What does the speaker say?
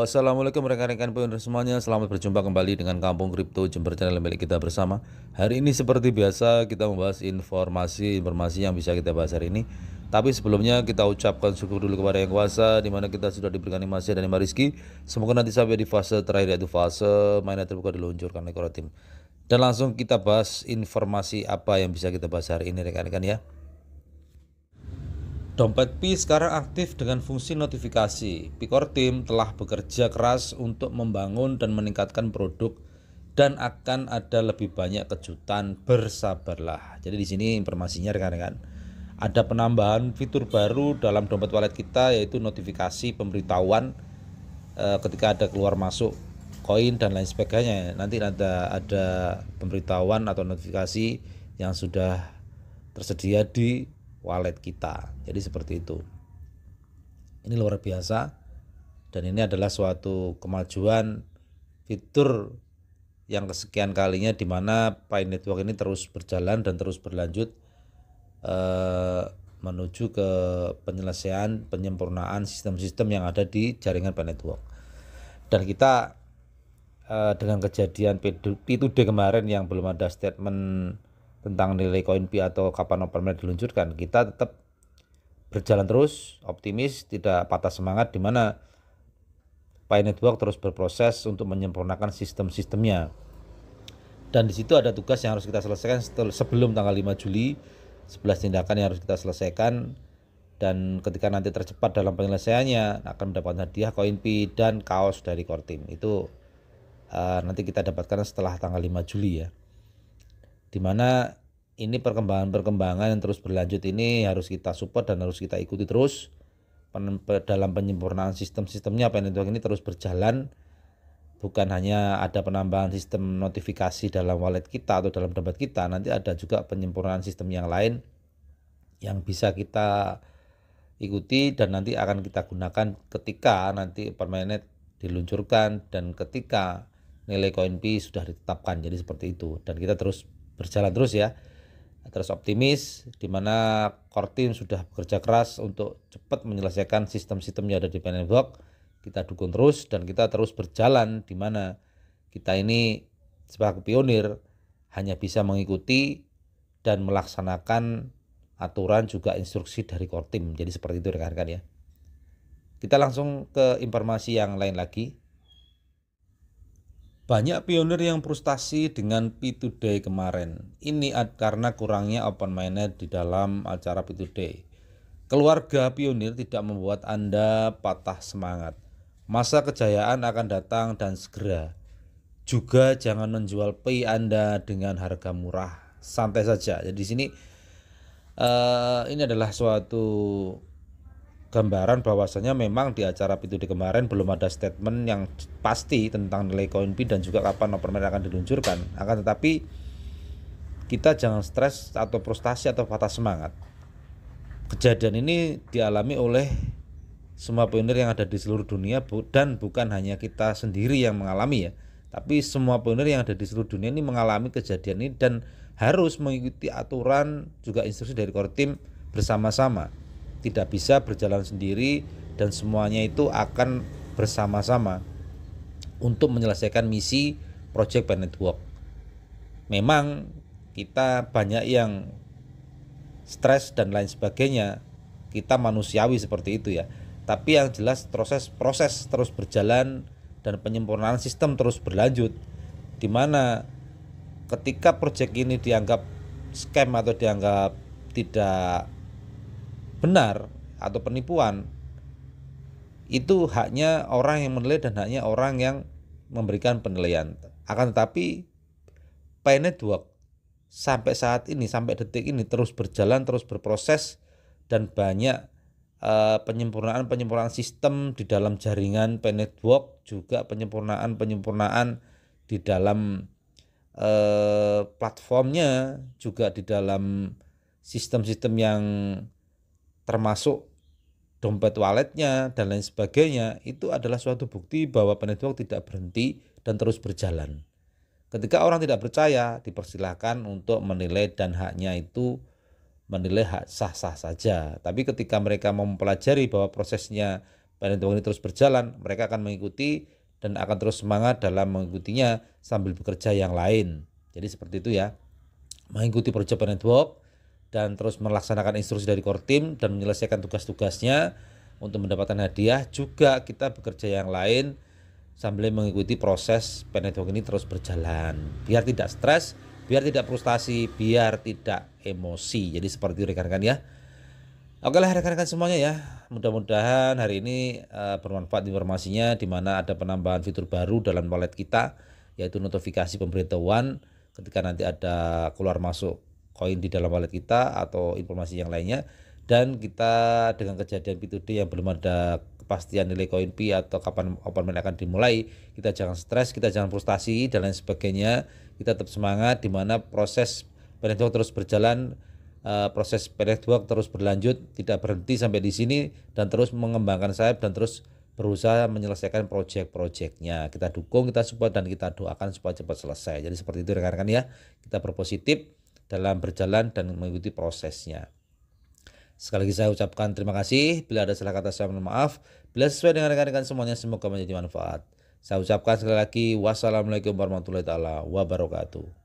Assalamualaikum rekan-rekan pioner semuanya. Selamat berjumpa kembali dengan Kampung Kripto Jember, channel milik kita bersama. Hari ini seperti biasa kita membahas informasi yang bisa kita bahas hari ini. Tapi sebelumnya kita ucapkan syukur dulu kepada Yang Kuasa, di mana kita sudah diberikan nikmat dan nikmat rezeki. Semoga nanti sampai di fase terakhir, yaitu fase mainan terbuka diluncurkan oleh Core Team. Dan langsung kita bahas informasi apa yang bisa kita bahas hari ini rekan-rekan ya. Dompet Pi sekarang aktif dengan fungsi notifikasi. Core Team telah bekerja keras untuk membangun dan meningkatkan produk dan akan ada lebih banyak kejutan, bersabarlah. Jadi di sini informasinya rekan-rekan. Ada penambahan fitur baru dalam dompet wallet kita, yaitu notifikasi pemberitahuan ketika ada keluar masuk koin dan lain sebagainya. Nanti ada pemberitahuan atau notifikasi yang sudah tersedia di wallet kita. Jadi seperti itu. Ini luar biasa dan ini adalah suatu kemajuan fitur yang kesekian kalinya di mana Pi Network ini terus berjalan dan terus berlanjut menuju ke penyelesaian penyempurnaan sistem-sistem yang ada di jaringan Pi Network. Dan kita dengan kejadian P2D kemarin yang belum ada statement tentang nilai koin Pi atau kapan open diluncurkan, kita tetap berjalan terus, optimis, tidak patah semangat, di mana Pi Network terus berproses untuk menyempurnakan sistem-sistemnya. Dan di situ ada tugas yang harus kita selesaikan sebelum tanggal 5 Juli, 11 tindakan yang harus kita selesaikan, dan ketika nanti tercepat dalam penyelesaiannya akan mendapatkan hadiah koin Pi dan kaos dari Core Team. Itu nanti kita dapatkan setelah tanggal 5 Juli ya. Dimana ini perkembangan yang terus berlanjut ini harus kita support dan harus kita ikuti terus dalam penyempurnaan sistem-sistemnya. Pi Network ini terus berjalan, bukan hanya ada penambahan sistem notifikasi dalam wallet kita atau dalam dompet kita, nanti ada juga penyempurnaan sistem yang lain yang bisa kita ikuti dan nanti akan kita gunakan ketika nanti permanet diluncurkan dan ketika nilai koin Pi sudah ditetapkan. Jadi seperti itu, dan kita terus berjalan terus ya, terus optimis, dimana Core Team sudah bekerja keras untuk cepat menyelesaikan sistem-sistem yang ada di Pi Network. Kita dukung terus dan kita terus berjalan, dimana kita ini sebagai pionir hanya bisa mengikuti dan melaksanakan aturan juga instruksi dari Core Team. Jadi seperti itu rekan-rekan ya. Kita langsung ke informasi yang lain lagi. Banyak pionir yang frustasi dengan P2D kemarin. Ini karena kurangnya open mainnet di dalam acara P2D. Keluarga pionir tidak membuat Anda patah semangat. Masa kejayaan akan datang dan segera. Juga jangan menjual Pi Anda dengan harga murah. Santai saja. Jadi di sini ini adalah suatu gambaran bahwasanya memang di acara P2D kemarin belum ada statement yang pasti tentang nilai koin Pi dan juga kapan open mainnet akan diluncurkan. Akan tetapi kita jangan stres atau frustasi atau patah semangat. Kejadian ini dialami oleh semua pionir yang ada di seluruh dunia, dan bukan hanya kita sendiri yang mengalami ya, tapi semua pionir yang ada di seluruh dunia ini mengalami kejadian ini dan harus mengikuti aturan juga instruksi dari Core Team bersama-sama. Tidak bisa berjalan sendiri dan semuanya itu akan bersama-sama untuk menyelesaikan misi Project Pi Network. Memang kita banyak yang stres dan lain sebagainya, kita manusiawi seperti itu ya. Tapi yang jelas proses terus berjalan dan penyempurnaan sistem terus berlanjut, dimana ketika project ini dianggap scam atau dianggap tidak benar atau penipuan, itu haknya orang yang menilai dan haknya orang yang memberikan penilaian. Akan tetapi Pi Network sampai saat ini, sampai detik ini terus berjalan, terus berproses, dan banyak penyempurnaan sistem di dalam jaringan Pi Network, juga penyempurnaan di dalam platformnya, juga di dalam sistem-sistem yang termasuk dompet walletnya dan lain sebagainya. Itu adalah suatu bukti bahwa Pi Network tidak berhenti dan terus berjalan. Ketika orang tidak percaya, dipersilahkan untuk menilai dan haknya itu menilai hak sah-sah saja. Tapi ketika mereka mempelajari bahwa prosesnya network ini terus berjalan, mereka akan mengikuti dan akan terus semangat dalam mengikutinya sambil bekerja yang lain. Jadi seperti itu ya, mengikuti proyek network dan terus melaksanakan instruksi dari core team dan menyelesaikan tugas-tugasnya untuk mendapatkan hadiah. Juga kita bekerja yang lain sambil mengikuti proses network ini terus berjalan, biar tidak stres, biar tidak frustasi, biar tidak emosi. Jadi seperti itu rekan-rekan ya. Oke lah rekan-rekan semuanya ya, mudah-mudahan hari ini bermanfaat informasinya, di mana ada penambahan fitur baru dalam wallet kita, yaitu notifikasi pemberitahuan ketika nanti ada keluar masuk koin di dalam wallet kita atau informasi yang lainnya. Dan kita dengan kejadian P2D yang belum ada kepastian nilai koin P atau kapan open mind akan dimulai, kita jangan stres, kita jangan frustasi dan lain sebagainya. Kita tetap semangat, di mana proses network terus berjalan. Proses network terus berlanjut, tidak berhenti sampai di sini, dan terus mengembangkan sayap dan terus berusaha menyelesaikan proyek-proyeknya. Kita dukung, kita support, dan kita doakan supaya cepat selesai. Jadi seperti itu rekan-rekan ya, kita berpositif dalam berjalan dan mengikuti prosesnya. Sekali lagi saya ucapkan terima kasih. Bila ada salah kata saya mohon maaf. Bila sesuai dengan rekan-rekan semuanya, semoga menjadi manfaat. Saya ucapkan sekali lagi wassalamualaikum warahmatullahi wabarakatuh.